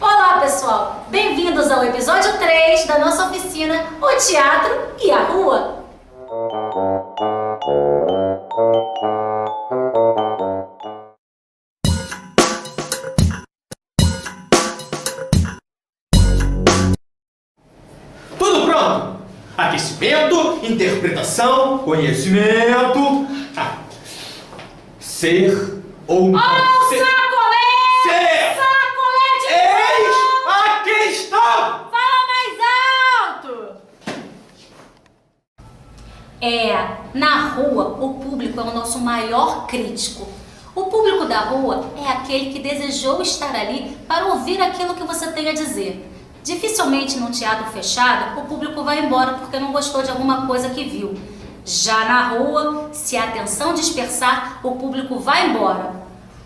Olá pessoal, bem-vindos ao episódio 3 da nossa oficina O Teatro e a Rua. Tudo pronto! Aquecimento, interpretação, conhecimento, ser ou não ser. Ser! Sacolé de Eis a questão! Fala mais alto! Na rua, o público é o nosso maior crítico. O público da rua é aquele que desejou estar ali para ouvir aquilo que você tem a dizer. Dificilmente num teatro fechado, o público vai embora porque não gostou de alguma coisa que viu. Já na rua, se a atenção dispersar, o público vai embora.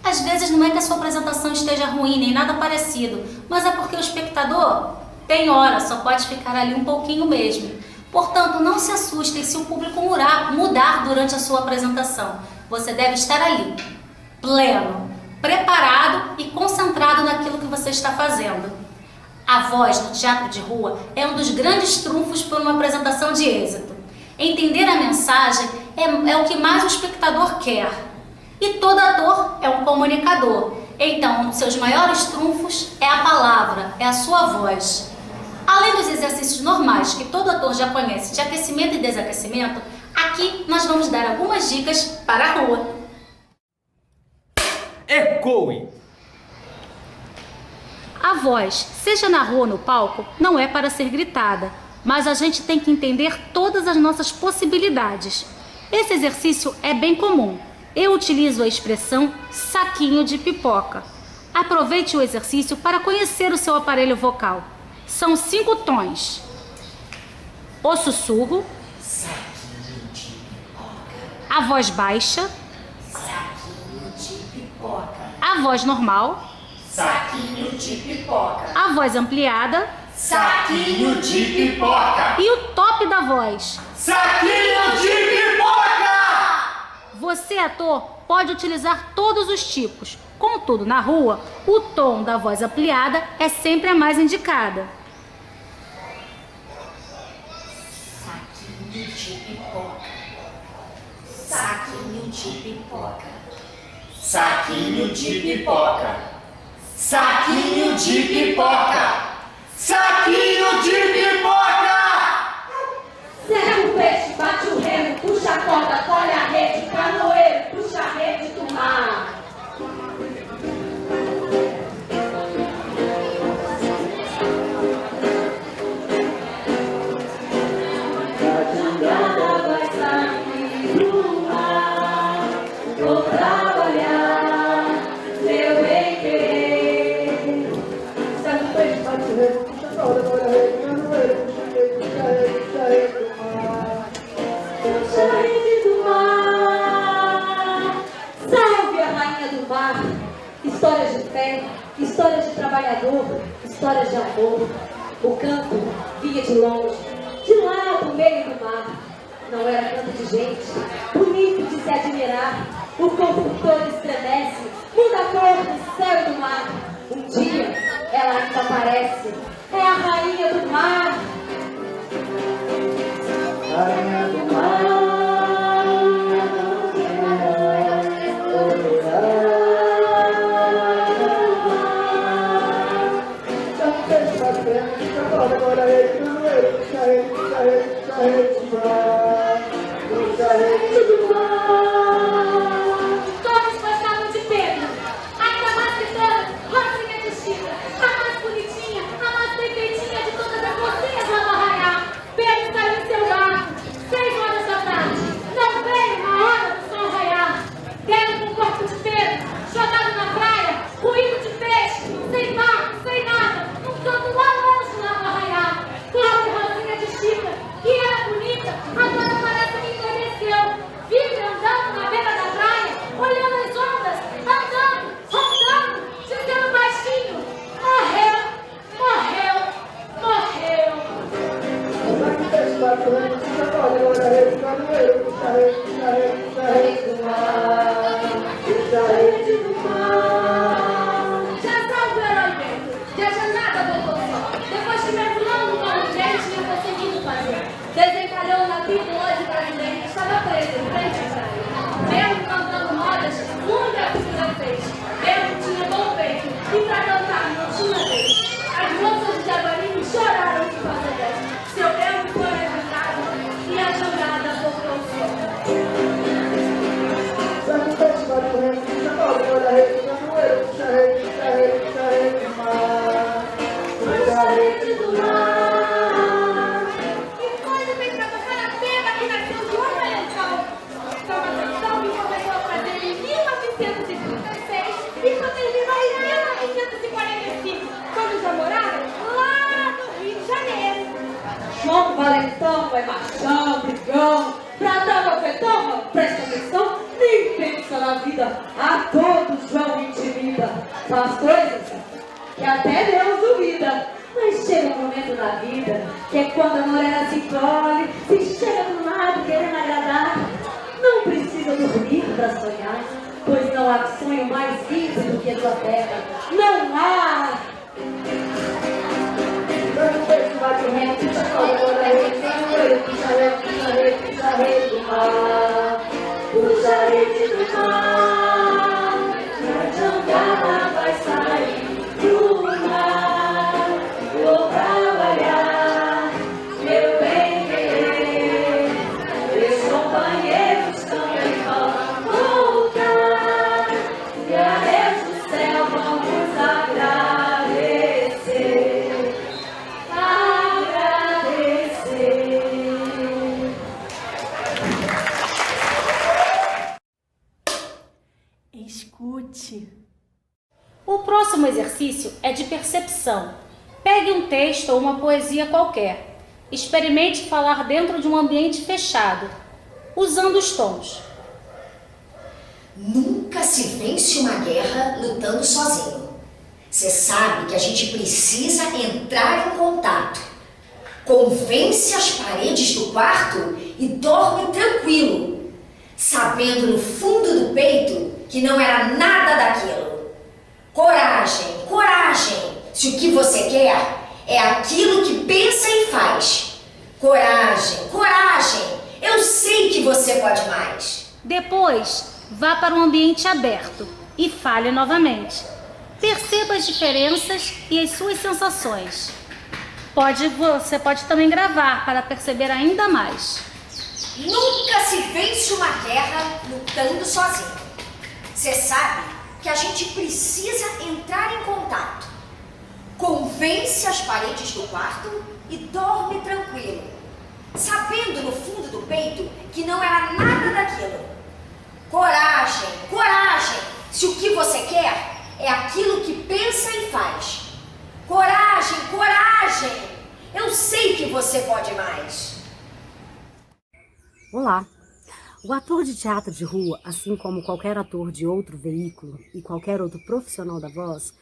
Às vezes não é que a sua apresentação esteja ruim, nem nada parecido, mas é porque o espectador tem hora, só pode ficar ali um pouquinho mesmo. Portanto, não se assustem se o público mudar durante a sua apresentação. Você deve estar ali, pleno, preparado e concentrado naquilo que você está fazendo. A voz no teatro de rua é um dos grandes trunfos para uma apresentação de êxito. Entender a mensagem é o que mais o espectador quer. E todo ator é um comunicador. Então, um dos seus maiores trunfos é a palavra, é a sua voz. Além dos exercícios normais que todo ator já conhece de aquecimento e desaquecimento, aqui nós vamos dar algumas dicas para a rua. Ecoe! A voz, seja na rua ou no palco, não é para ser gritada, mas a gente tem que entender todas as nossas possibilidades. Esse exercício é bem comum. Eu utilizo a expressão saquinho de pipoca. Aproveite o exercício para conhecer o seu aparelho vocal. São 5 tons. O sussurro, Saquinho de pipoca. a voz baixa, Saquinho de pipoca. a voz normal, Saquinho de pipoca. a voz ampliada Saquinho de pipoca. e o top da voz. Saquinho de pipoca! Você, ator, pode utilizar todos os tipos. Contudo, na rua, o tom da voz ampliada é sempre a mais indicada. Saquinho de pipoca. Saquinho de pipoca. Saquinho de pipoca. Saquinho de pipoca. Saquinho de pipoca! Serra o peixe, bate o remo, puxa a corda, colhe a rede, canoeiro, puxa a rede do mar. Jangada vai sair do mar, vou trabalhar, meu bem querer. Serra o peixe, bate o remo, puxa a corda, colhe a rede, canoeiro, puxa a rede do mar. Puxa a rede do mar. Salve a rainha do mar. Histórias de fé, histórias de trabalhador, histórias de amor. O canto vinha de longe, de lá do meio do mar. Não era canto de gente, bonito de se admirar. O construtor estremece, muda a cor do céu e do mar. Um dia ela ainda aparece, é a rainha do mar. Rainha do mar. Todos gostavam de Pedro. Ainda mais gritando, Rosinha vestida, a mais bonitinha, a mais perfeitinha de todas as mocinhas. é machão, brigão, brada, bofetão, presta atenção, nem pensa na vida, a todos João intimida, faz coisas que até Deus duvida. Mas chega um momento da vida, que é quando a morena se colhe, se chega do lado querendo agradar. Não precisa dormir para sonhar, pois não há sonho mais lindo do que a tua terra. Não há! Não foi bate reto, puxa roda, rede, puxa rede do mar, puxa rede do mar, a jangada vai sair do mar, vou trabalhar, meu bem querer, meus companheiros também vão voltar, e a Deus do céu vamos agradecer. Escute. O próximo exercício é de percepção. Pegue um texto ou uma poesia qualquer. Experimente falar dentro de um ambiente fechado, usando os tons. Nunca se vence uma guerra lutando sozinho. Você sabe que a gente precisa entrar em contato. Convence as paredes do quarto e dorme tranquilo, sabendo no fundo do peito que não era nada daquilo. Coragem, coragem, se o que você quer é aquilo que pensa e faz. Coragem, coragem, eu sei que você pode mais. Depois, vá para um ambiente aberto e fale novamente. Perceba as diferenças e as suas sensações. Você pode também gravar para perceber ainda mais. Nunca se vence uma guerra lutando sozinho. Você sabe que a gente precisa entrar em contato. Convence as paredes do quarto e dorme tranquilo, sabendo no fundo do peito que não era nada daquilo. Coragem, coragem, se o que você quer é aquilo que pensa e faz. Coragem, coragem, eu sei que você pode mais. Olá! O ator de teatro de rua, assim como qualquer ator de outro veículo e qualquer outro profissional da voz,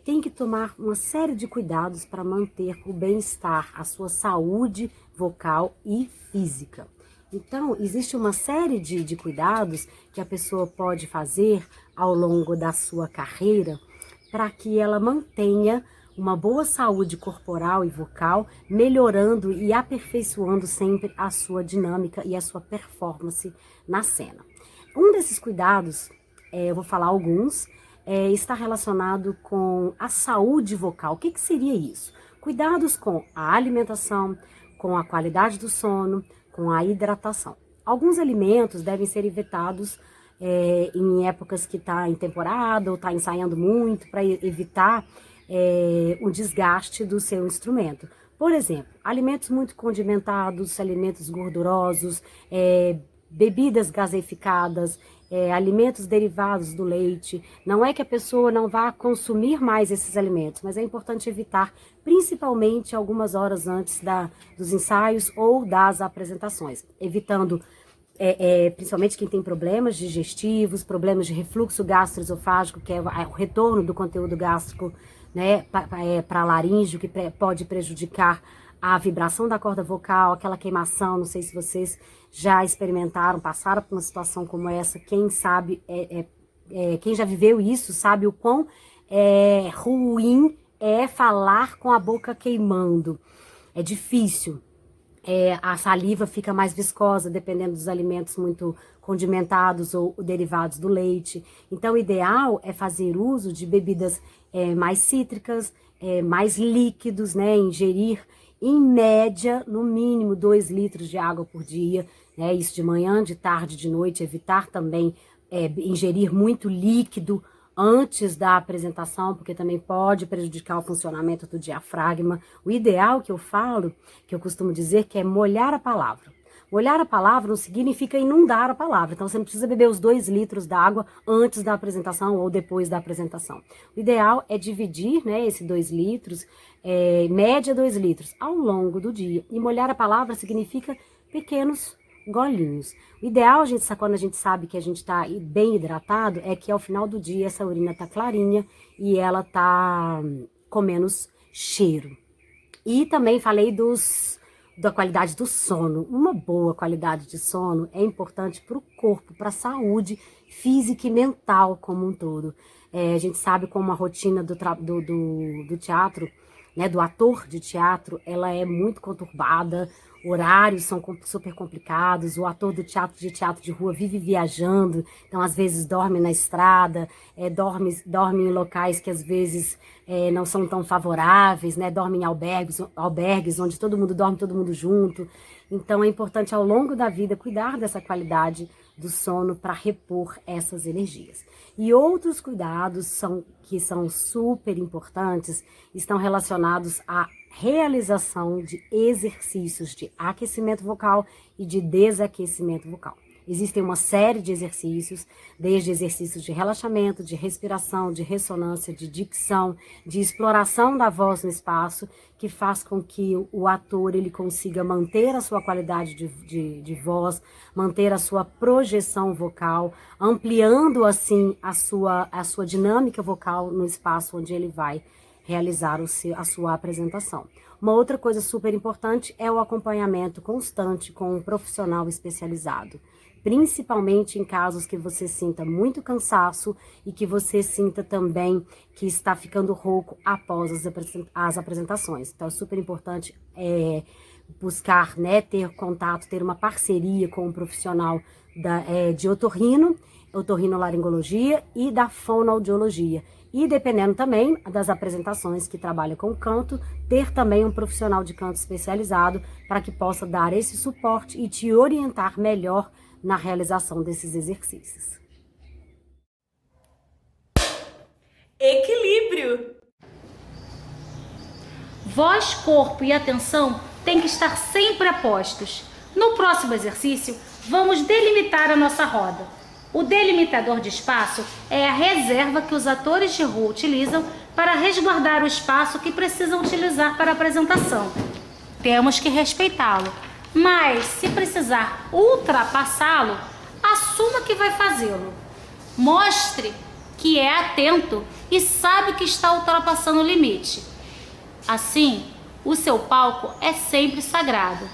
tem que tomar uma série de cuidados para manter o bem-estar, a sua saúde vocal e física. Então, existe uma série de cuidados que a pessoa pode fazer ao longo da sua carreira para que ela mantenha uma boa saúde corporal e vocal, melhorando e aperfeiçoando sempre a sua dinâmica e a sua performance na cena. Um desses cuidados, eu vou falar alguns, está relacionado com a saúde vocal. O que seria isso? Cuidados com a alimentação, com a qualidade do sono, com a hidratação. Alguns alimentos devem ser evitados em épocas que está em temporada ou está ensaiando muito, para evitar o desgaste do seu instrumento. Por exemplo, alimentos muito condimentados, alimentos gordurosos, bebidas gaseificadas, alimentos derivados do leite. Não é que a pessoa não vá consumir mais esses alimentos, mas é importante evitar, principalmente algumas horas antes dos ensaios ou das apresentações, evitando principalmente quem tem problemas digestivos, problemas de refluxo gastroesofágico, que é o retorno do conteúdo gástrico, né, para a laringe, que pode prejudicar a vibração da corda vocal, aquela queimação. Não sei se vocês já experimentaram, passaram por uma situação como essa. Quem sabe, quem já viveu isso, sabe o quão ruim é falar com a boca queimando. É difícil. A saliva fica mais viscosa, dependendo dos alimentos muito condimentados ou derivados do leite. Então, o ideal é fazer uso de bebidas mais cítricas, mais líquidos, né? Ingerir, em média, no mínimo 2 litros de água por dia, né? Isso de manhã, de tarde, de noite. Evitar também ingerir muito líquido antes da apresentação, porque também pode prejudicar o funcionamento do diafragma. O ideal que eu falo, que eu costumo dizer, que é molhar a palavra. Molhar a palavra não significa inundar a palavra, então você não precisa beber os 2 litros d'água antes da apresentação ou depois da apresentação. O ideal é dividir, né, esse 2 litros, média 2 litros, ao longo do dia. E molhar a palavra significa pequenos golinhos. O ideal, quando a gente sabe que a gente está bem hidratado, é que ao final do dia essa urina tá clarinha e ela tá com menos cheiro. E também falei da qualidade do sono. Uma boa qualidade de sono é importante para o corpo, para a saúde física e mental como um todo. A gente sabe como a rotina do teatro, né, do ator de teatro, ela é muito conturbada, horários são super complicados, o ator do teatro de rua vive viajando, então às vezes dorme na estrada, dorme em locais que às vezes não são tão favoráveis, né? Dorme em albergues onde todo mundo dorme, todo mundo junto. Então é importante ao longo da vida cuidar dessa qualidade do sono para repor essas energias. E outros cuidados que são super importantes estão relacionados à realização de exercícios de aquecimento vocal e de desaquecimento vocal. Existem uma série de exercícios, desde exercícios de relaxamento, de respiração, de ressonância, de dicção, de exploração da voz no espaço, que faz com que o ator ele consiga manter a sua qualidade de voz, manter a sua projeção vocal, ampliando assim a sua dinâmica vocal no espaço onde ele vai realizar a sua apresentação. Uma outra coisa super importante é o acompanhamento constante com um profissional especializado, principalmente em casos que você sinta muito cansaço e que você sinta também que está ficando rouco após as apresentações. Então é super importante buscar, né, ter contato, ter uma parceria com um profissional de otorrinolaringologia e da fonoaudiologia. E dependendo também das apresentações que trabalha com canto, ter também um profissional de canto especializado para que possa dar esse suporte e te orientar melhor na realização desses exercícios. Equilíbrio. Voz, corpo e atenção têm que estar sempre a postos. No próximo exercício, vamos delimitar a nossa roda. O delimitador de espaço é a reserva que os atores de rua utilizam para resguardar o espaço que precisam utilizar para a apresentação. Temos que respeitá-lo, mas se precisar ultrapassá-lo, assuma que vai fazê-lo. Mostre que é atento e sabe que está ultrapassando o limite. Assim, o seu palco é sempre sagrado.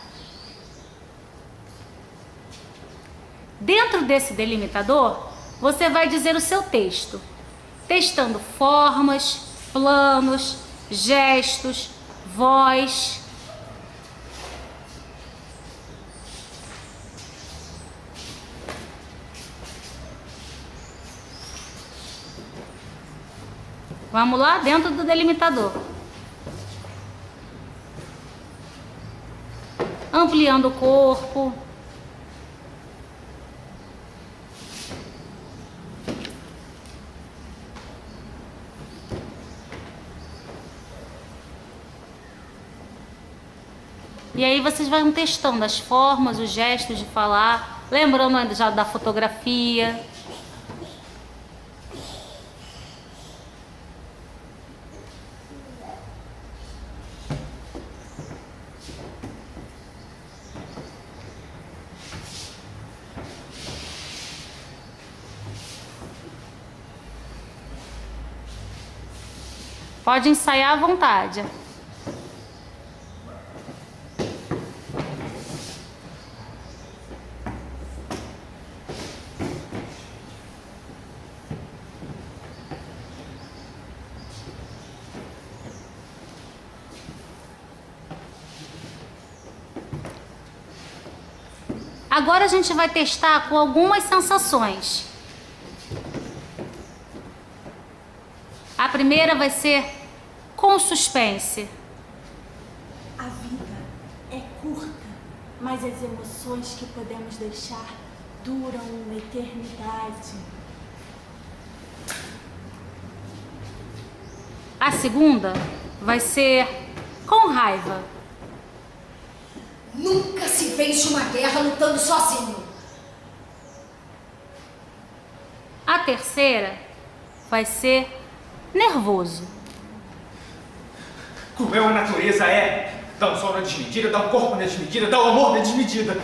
Dentro desse delimitador, você vai dizer o seu texto, testando formas, planos, gestos, voz. Vamos lá, dentro do delimitador. Ampliando o corpo. E aí vocês vão testando as formas, os gestos de falar, lembrando já da fotografia. Pode ensaiar à vontade. Agora a gente vai testar com algumas sensações. A primeira vai ser com suspense. A vida é curta, mas as emoções que podemos deixar duram uma eternidade. A segunda vai ser com raiva. Nunca se se vence uma guerra lutando sozinho. A terceira vai ser nervoso. Cruel a natureza é. Dá um sol na desmedida, dá um corpo na desmedida, dá um amor na desmedida.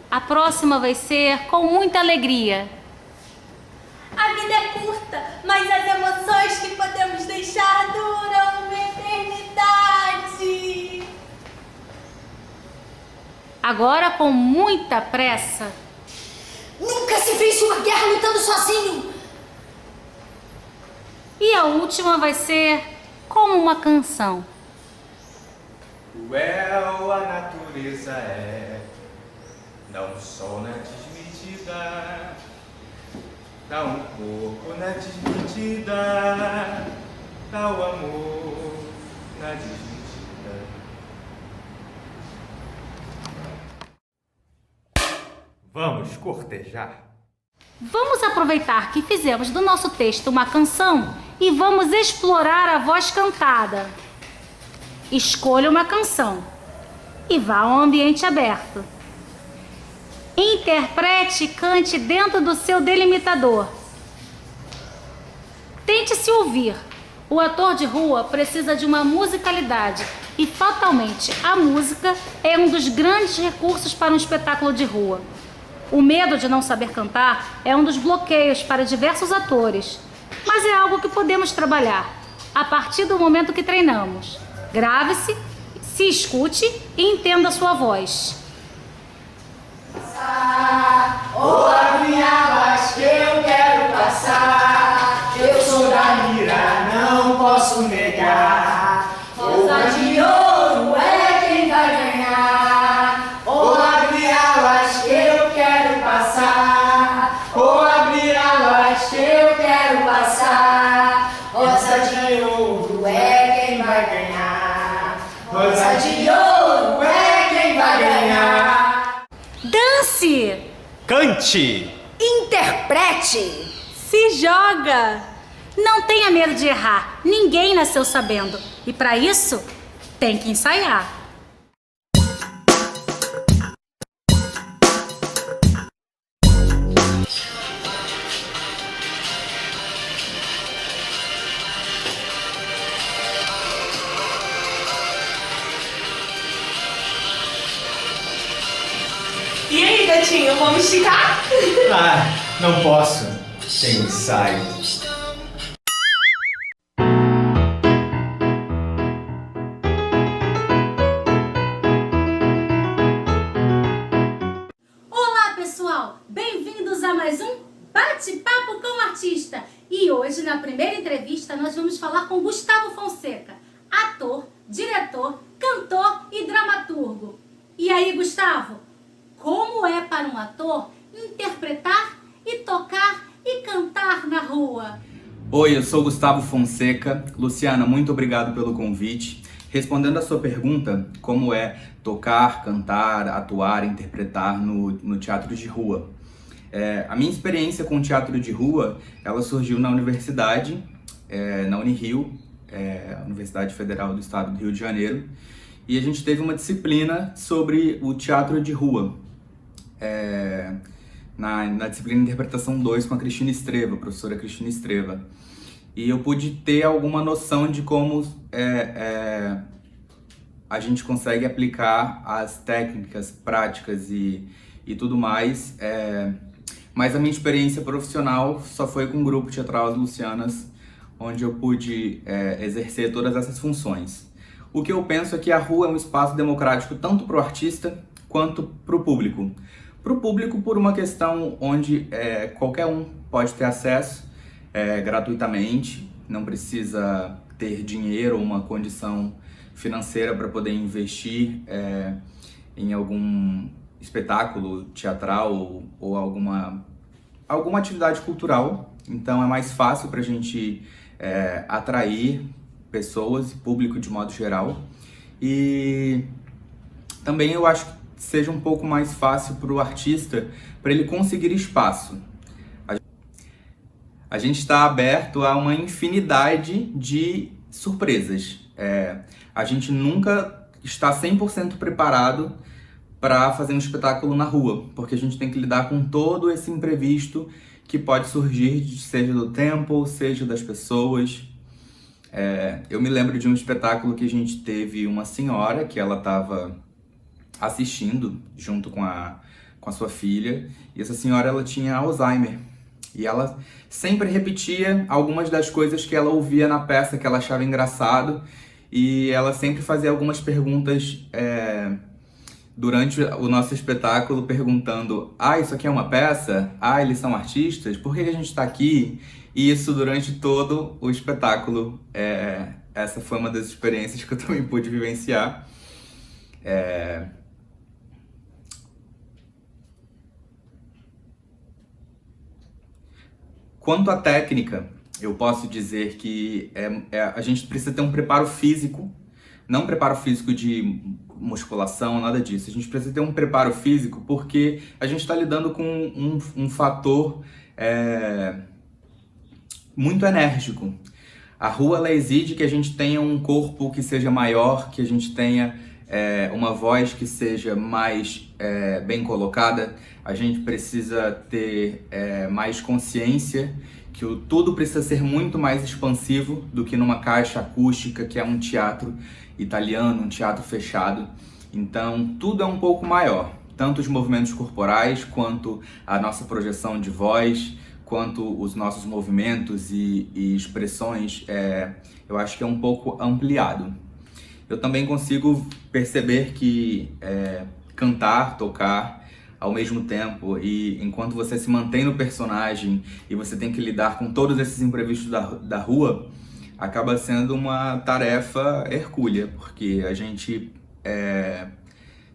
A próxima vai ser com muita alegria. A vida é curta, mas as emoções que podemos deixar duram uma eternidade. Agora com muita pressa. Nunca se vence uma guerra lutando sozinho. E a última vai ser como uma canção. Cruel a natureza é. Dá um sol na desmedida, dá um corpo na desmedida, dá o amor na desmedida. Vamos cortejar? Vamos aproveitar que fizemos do nosso texto uma canção e vamos explorar a voz cantada. Escolha uma canção e vá a um ambiente aberto. Interprete e cante dentro do seu delimitador. Tente se ouvir. O ator de rua precisa de uma musicalidade e, fatalmente, a música é um dos grandes recursos para um espetáculo de rua. O medo de não saber cantar é um dos bloqueios para diversos atores, mas é algo que podemos trabalhar a partir do momento que treinamos. Grave-se, se escute e entenda a sua voz. Oh, abre alas que eu quero passar. Eu sou da mira, não posso negar. Rosa de ouro é quem vai ganhar. Oh, abre alas que eu quero passar. Oh, abre alas que eu quero passar. Rosa de ouro é quem vai ganhar. Rosa de ouro é quem vai ganhar. Dance! Cante! Interprete. Se joga! Não tenha medo de errar, ninguém nasceu sabendo. E para isso, tem que ensaiar. E aí, gatinho, vamos esticar? Ah, não posso. Tem ensaio. Olá, pessoal! Bem-vindos a mais um Bate-Papo com o Artista. E hoje, na primeira entrevista, nós vamos falar com Gustavo Fonseca, ator, diretor, cantor e dramaturgo. E aí, Gustavo, como é para um ator interpretar e tocar e cantar na rua? Oi, eu sou Gustavo Fonseca. Luciana, muito obrigado pelo convite. Respondendo a sua pergunta, como é tocar, cantar, atuar, interpretar no teatro de rua? A minha experiência com teatro de rua, ela surgiu na universidade, na Unirio, Universidade Federal do Estado do Rio de Janeiro, e a gente teve uma disciplina sobre o teatro de rua, na disciplina de Interpretação 2 com a Cristina Estreva, a professora Cristina Estreva. E eu pude ter alguma noção de como a gente consegue aplicar as técnicas, práticas e tudo mais. Mas a minha experiência profissional só foi com o grupo teatral As Lucianas, onde eu pude exercer todas essas funções. O que eu penso é que a rua é um espaço democrático tanto para o artista quanto para o público. Para o público, por uma questão onde qualquer um pode ter acesso gratuitamente, não precisa ter dinheiro ou uma condição financeira para poder investir em algum espetáculo teatral ou alguma atividade cultural. Então é mais fácil para a gente atrair pessoas e público de modo geral. E também eu acho que seja um pouco mais fácil para o artista, para ele conseguir espaço. A gente está aberto a uma infinidade de surpresas. A gente nunca está 100% preparado para fazer um espetáculo na rua, porque a gente tem que lidar com todo esse imprevisto que pode surgir, seja do tempo, seja das pessoas. Eu me lembro de um espetáculo que a gente teve uma senhora que ela estava assistindo junto com a sua filha, e essa senhora ela tinha Alzheimer, e ela sempre repetia algumas das coisas que ela ouvia na peça que ela achava engraçado, e ela sempre fazia algumas perguntas durante o nosso espetáculo, perguntando: isso aqui é uma peça? Eles são artistas? Por que a gente está aqui? E isso durante todo o espetáculo. Essa foi uma das experiências que eu também pude vivenciar. Quanto à técnica, eu posso dizer que a gente precisa ter um preparo físico, não preparo físico de musculação, nada disso. A gente precisa ter um preparo físico porque a gente está lidando com um fator muito enérgico. A rua ela exige que a gente tenha um corpo que seja maior, que a gente tenha uma voz que seja mais bem colocada. A gente precisa ter mais consciência que tudo precisa ser muito mais expansivo do que numa caixa acústica, que é um teatro italiano, um teatro fechado. Então tudo é um pouco maior, tanto os movimentos corporais, quanto a nossa projeção de voz, quanto os nossos movimentos e expressões. Eu acho que é um pouco ampliado. Eu também consigo perceber que cantar, tocar ao mesmo tempo, e enquanto você se mantém no personagem e você tem que lidar com todos esses imprevistos da rua, acaba sendo uma tarefa hercúlea, porque a gente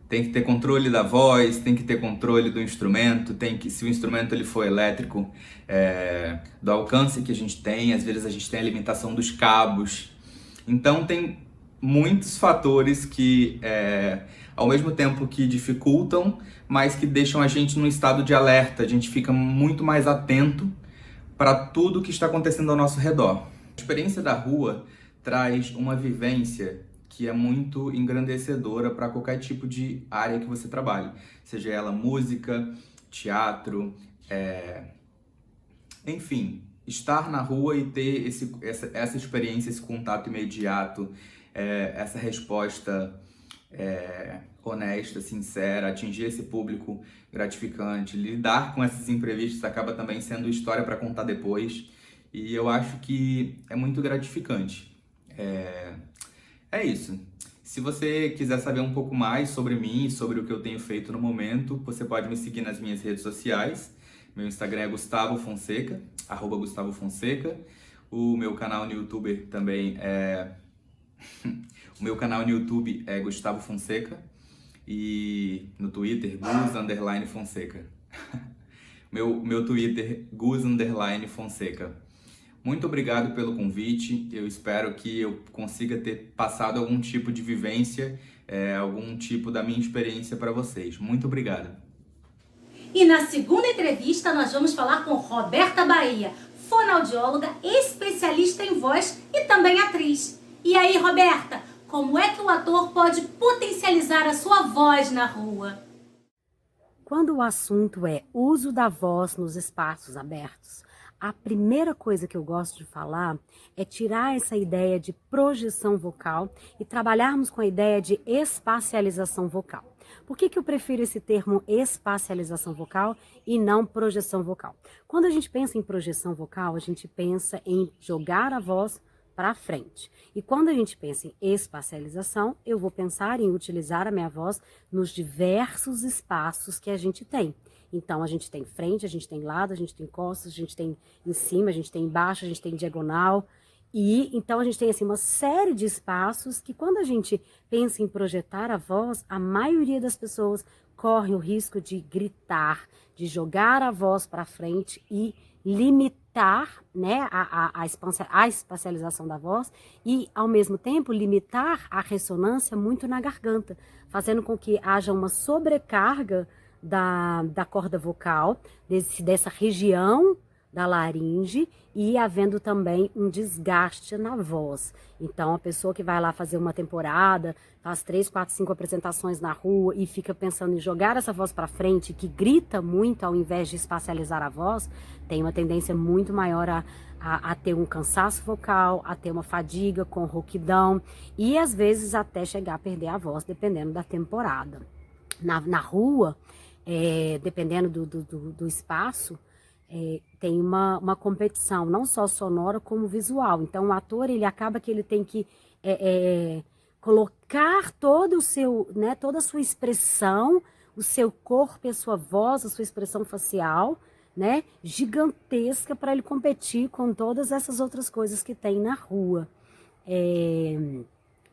tem que ter controle da voz, tem que ter controle do instrumento, se o instrumento ele for elétrico, do alcance que a gente tem, às vezes a gente tem a limitação dos cabos. Então tem muitos fatores que, ao mesmo tempo que dificultam, mas que deixam a gente num estado de alerta. A gente fica muito mais atento para tudo que está acontecendo ao nosso redor. A experiência da rua traz uma vivência que é muito engrandecedora para qualquer tipo de área que você trabalhe, seja ela música, teatro, enfim, estar na rua e ter essa experiência, esse contato imediato, essa resposta honesta, sincera, atingir esse público gratificante, lidar com esses imprevistos acaba também sendo história para contar depois, e eu acho que é muito gratificante. É isso. Se você quiser saber um pouco mais sobre mim e sobre o que eu tenho feito no momento, você pode me seguir nas minhas redes sociais. Meu Instagram é Gustavo Fonseca, @GustavoFonseca. O meu canal no YouTube também o meu canal no YouTube é Gustavo Fonseca, e no Twitter, Gus_Fonseca. meu Twitter, Gus_Fonseca. Muito obrigado pelo convite. Eu espero que eu consiga ter passado algum tipo de vivência, algum tipo da minha experiência para vocês. Muito obrigado. E na segunda entrevista nós vamos falar com Roberta Bahia, fonoaudióloga, especialista em voz e também atriz. E aí, Roberta, como é que o ator pode potencializar a sua voz na rua? Quando o assunto é uso da voz nos espaços abertos, a primeira coisa que eu gosto de falar é tirar essa ideia de projeção vocal e trabalharmos com a ideia de espacialização vocal. Por que eu prefiro esse termo espacialização vocal e não projeção vocal? Quando a gente pensa em projeção vocal, a gente pensa em jogar a voz para frente. E quando a gente pensa em espacialização, eu vou pensar em utilizar a minha voz nos diversos espaços que a gente tem. Então, a gente tem frente, a gente tem lado, a gente tem costas, a gente tem em cima, a gente tem embaixo, a gente tem diagonal. E então a gente tem assim uma série de espaços que, quando a gente pensa em projetar a voz, a maioria das pessoas corre o risco de gritar, de jogar a voz para frente e limitar, né, a espacialização da voz e, ao mesmo tempo, limitar a ressonância muito na garganta, fazendo com que haja uma sobrecarga da corda vocal, dessa região da laringe e havendo também um desgaste na voz. Então, a pessoa que vai lá fazer uma temporada, faz 3, 4, 5 apresentações na rua e fica pensando em jogar essa voz para frente, que grita muito ao invés de espacializar a voz, tem uma tendência muito maior a ter um cansaço vocal, a ter uma fadiga com rouquidão e às vezes até chegar a perder a voz, dependendo da temporada. Na rua, dependendo do espaço, tem uma competição, não só sonora como visual. Então o ator, ele acaba que ele tem que colocar todo o seu, né, toda a sua expressão, o seu corpo, a sua voz, a sua expressão facial, né, gigantesca para ele competir com todas essas outras coisas que tem na rua.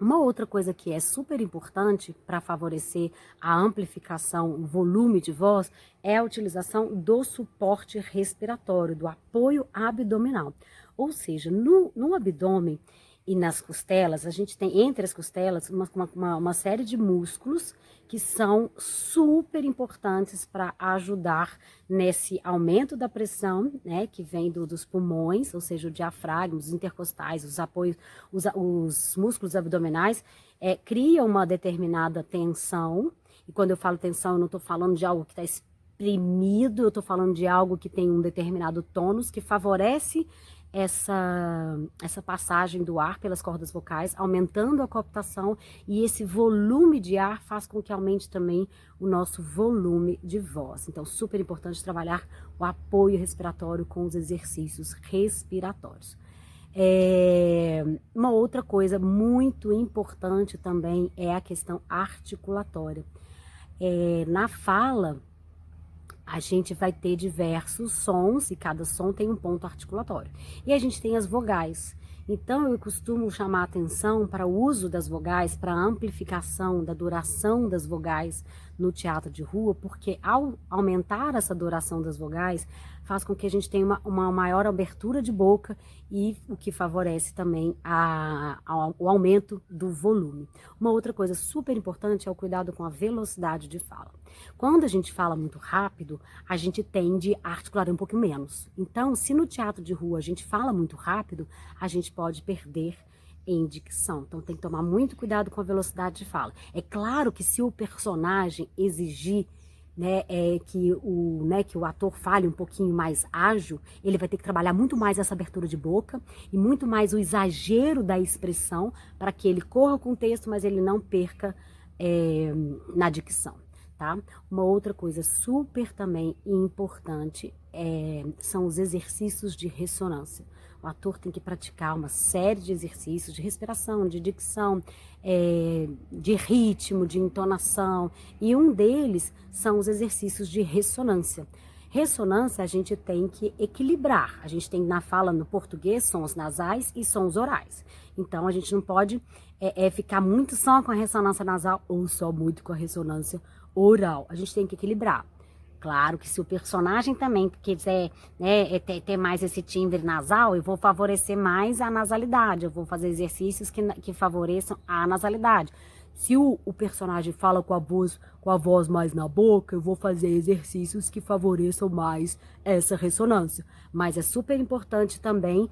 Uma outra coisa que é super importante para favorecer a amplificação, o volume de voz, é a utilização do suporte respiratório, do apoio abdominal. Ou seja, no abdômen e nas costelas, a gente tem entre as costelas uma série de músculos que são super importantes para ajudar nesse aumento da pressão, né, que vem dos pulmões, ou seja, o diafragma, os intercostais, os apoios, os músculos abdominais, criam uma determinada tensão. E quando eu falo tensão, eu não estou falando de algo que está exprimido, eu estou falando de algo que tem um determinado tônus que favorece essa passagem do ar pelas cordas vocais, aumentando a cooptação, e esse volume de ar faz com que aumente também o nosso volume de voz. Então, super importante trabalhar o apoio respiratório com os exercícios respiratórios. Uma outra coisa muito importante também é a questão articulatória. Na fala, a gente vai ter diversos sons e cada som tem um ponto articulatório. E a gente tem as vogais. Então, eu costumo chamar a atenção para o uso das vogais, para a amplificação da duração das vogais no teatro de rua, porque ao aumentar essa duração das vogais, faz com que a gente tenha uma maior abertura de boca e o que favorece também o aumento do volume. Uma outra coisa super importante é o cuidado com a velocidade de fala. Quando a gente fala muito rápido, a gente tende a articular um pouco menos. Então, se no teatro de rua a gente fala muito rápido, a gente pode perder em dicção. Então, tem que tomar muito cuidado com a velocidade de fala. É claro que se o personagem exigir, né, que o ator fale um pouquinho mais ágil, ele vai ter que trabalhar muito mais essa abertura de boca e muito mais o exagero da expressão para que ele corra com o texto, mas ele não perca na dicção. Tá? Uma outra coisa super também importante são os exercícios de ressonância. O ator tem que praticar uma série de exercícios de respiração, de dicção, de ritmo, de entonação, e um deles são os exercícios de ressonância. Ressonância a gente tem que equilibrar. A gente tem na fala no português sons nasais e sons orais. Então a gente não pode ficar muito só com a ressonância nasal ou só muito com a ressonância oral. A gente tem que equilibrar. Claro que se o personagem também quiser, né, ter mais esse timbre nasal, eu vou favorecer mais a nasalidade. Eu vou fazer exercícios que favoreçam a nasalidade. Se o personagem fala com a voz mais na boca, eu vou fazer exercícios que favoreçam mais essa ressonância. Mas é super importante também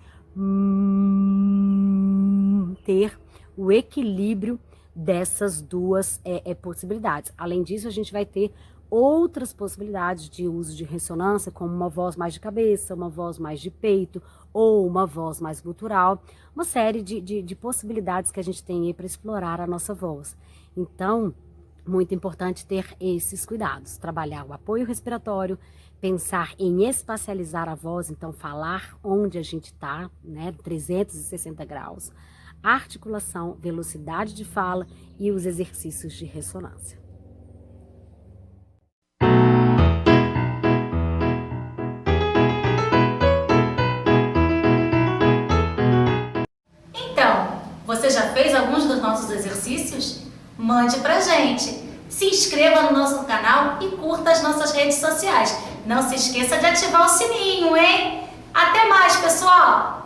ter o equilíbrio dessas duas possibilidades. Além disso, a gente vai ter outras possibilidades de uso de ressonância, como uma voz mais de cabeça, uma voz mais de peito ou uma voz mais gutural, uma série de possibilidades que a gente tem aí para explorar a nossa voz. Então, muito importante ter esses cuidados, trabalhar o apoio respiratório, pensar em espacializar a voz, então falar onde a gente está, né, 360 graus, articulação, velocidade de fala e os exercícios de ressonância. Então, você já fez alguns dos nossos exercícios? Mande pra gente! Se inscreva no nosso canal e curta as nossas redes sociais. Não se esqueça de ativar o sininho, hein? Até mais, pessoal!